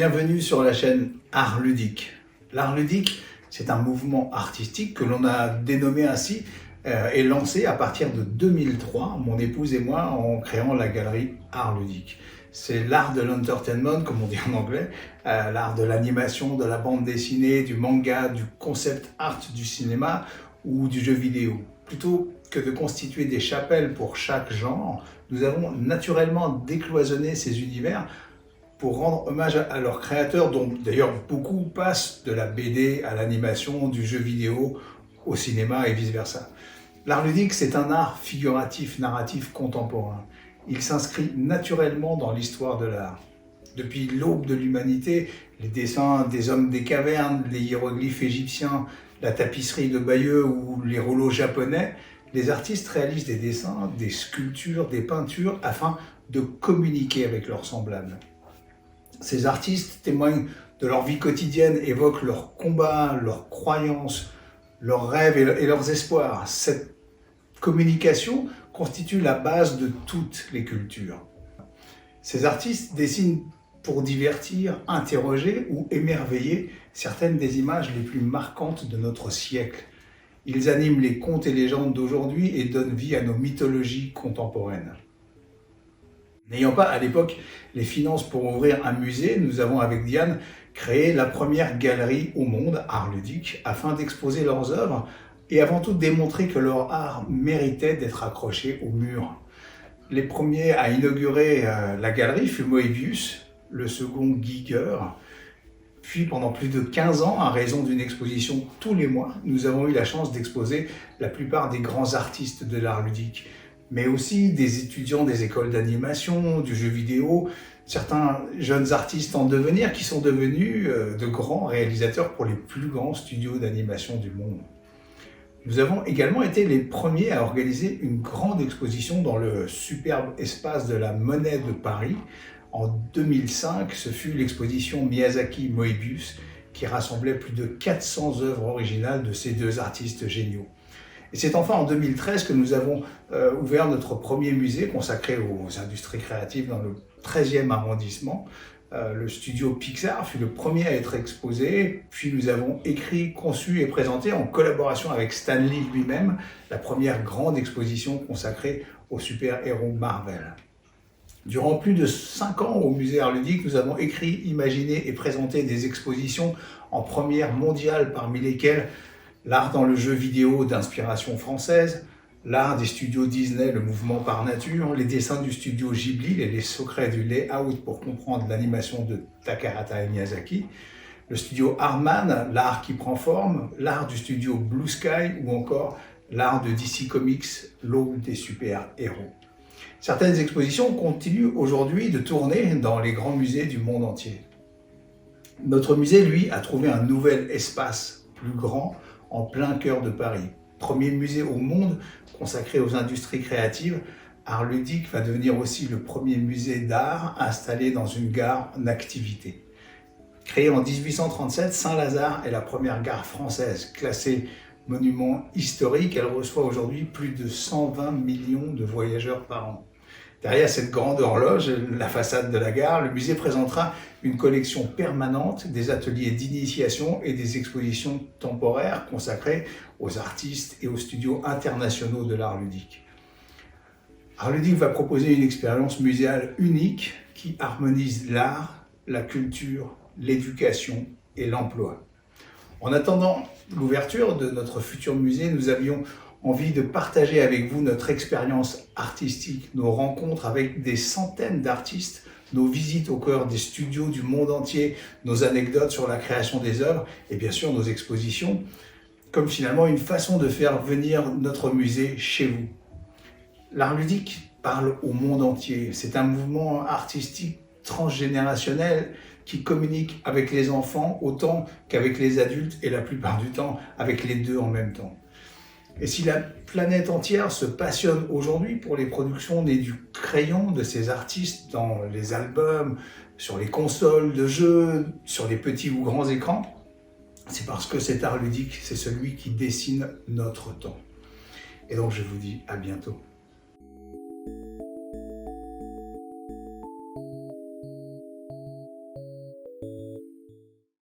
Bienvenue sur la chaîne Art Ludique. L'art ludique, c'est un mouvement artistique que l'on a dénommé ainsi et lancé à partir de 2003, mon épouse et moi, en créant la galerie Art Ludique. C'est l'art de l'entertainment, comme on dit en anglais, l'art de l'animation, de la bande dessinée, du manga, du concept art du cinéma ou du jeu vidéo. Plutôt que de constituer des chapelles pour chaque genre, nous avons naturellement décloisonné ces univers pour rendre hommage à leurs créateurs, dont d'ailleurs beaucoup passent de la BD à l'animation, du jeu vidéo au cinéma et vice-versa. L'art ludique, c'est un art figuratif, narratif, contemporain. Il s'inscrit naturellement dans l'histoire de l'art. Depuis l'aube de l'humanité, les dessins des hommes des cavernes, les hiéroglyphes égyptiens, la tapisserie de Bayeux ou les rouleaux japonais, les artistes réalisent des dessins, des sculptures, des peintures afin de communiquer avec leurs semblables. Ces artistes témoignent de leur vie quotidienne, évoquent leurs combats, leurs croyances, leurs rêves et leurs espoirs. Cette communication constitue la base de toutes les cultures. Ces artistes dessinent pour divertir, interroger ou émerveiller certaines des images les plus marquantes de notre siècle. Ils animent les contes et légendes d'aujourd'hui et donnent vie à nos mythologies contemporaines. N'ayant pas à l'époque les finances pour ouvrir un musée, nous avons avec Diane créé la première galerie au monde, Art Ludique, afin d'exposer leurs œuvres et avant tout démontrer que leur art méritait d'être accroché au mur. Les premiers à inaugurer la galerie furent Moebius, le second Giger. Puis pendant plus de 15 ans, à raison d'une exposition tous les mois, nous avons eu la chance d'exposer la plupart des grands artistes de l'art ludique, mais aussi des étudiants des écoles d'animation, du jeu vidéo, certains jeunes artistes en devenir qui sont devenus de grands réalisateurs pour les plus grands studios d'animation du monde. Nous avons également été les premiers à organiser une grande exposition dans le superbe espace de la Monnaie de Paris. En 2005, ce fut l'exposition Miyazaki-Moebius qui rassemblait plus de 400 œuvres originales de ces deux artistes géniaux. Et c'est enfin en 2013 que nous avons ouvert notre premier musée consacré aux industries créatives dans le 13e arrondissement. Le studio Pixar fut le premier à être exposé, puis nous avons écrit, conçu et présenté en collaboration avec Stan Lee lui-même la première grande exposition consacrée aux super-héros Marvel. Durant plus de 5 ans au musée Art Ludique, nous avons écrit, imaginé et présenté des expositions en première mondiale, parmi lesquelles l'art dans le jeu vidéo d'inspiration française, l'art des studios Disney, le mouvement par nature, les dessins du studio Ghibli, les secrets du layout pour comprendre l'animation de Takahata Miyazaki, le studio Aardman, l'art qui prend forme, l'art du studio Blue Sky ou encore l'art de DC Comics, l'aube des super-héros. Certaines expositions continuent aujourd'hui de tourner dans les grands musées du monde entier. Notre musée, lui, a trouvé un nouvel espace plus grand en plein cœur de Paris. Premier musée au monde consacré aux industries créatives, Art Ludique va devenir aussi le premier musée d'art installé dans une gare en activité. Créée en 1837, Saint-Lazare est la première gare française classée monument historique. Elle reçoit aujourd'hui plus de 120 millions de voyageurs par an. Derrière cette grande horloge, la façade de la gare, le musée présentera une collection permanente, des ateliers d'initiation et des expositions temporaires consacrées aux artistes et aux studios internationaux de l'art ludique. Art Ludique va proposer une expérience muséale unique qui harmonise l'art, la culture, l'éducation et l'emploi. En attendant l'ouverture de notre futur musée, nous avions envie de partager avec vous notre expérience artistique, nos rencontres avec des centaines d'artistes, nos visites au cœur des studios du monde entier, nos anecdotes sur la création des œuvres et bien sûr nos expositions, comme finalement une façon de faire venir notre musée chez vous. L'art ludique parle au monde entier. C'est un mouvement artistique transgénérationnel qui communique avec les enfants autant qu'avec les adultes et la plupart du temps avec les deux en même temps. Et si la planète entière se passionne aujourd'hui pour les productions nées du crayon de ces artistes dans les albums, sur les consoles de jeux, sur les petits ou grands écrans, c'est parce que cet art ludique, c'est celui qui dessine notre temps. Et donc je vous dis à bientôt.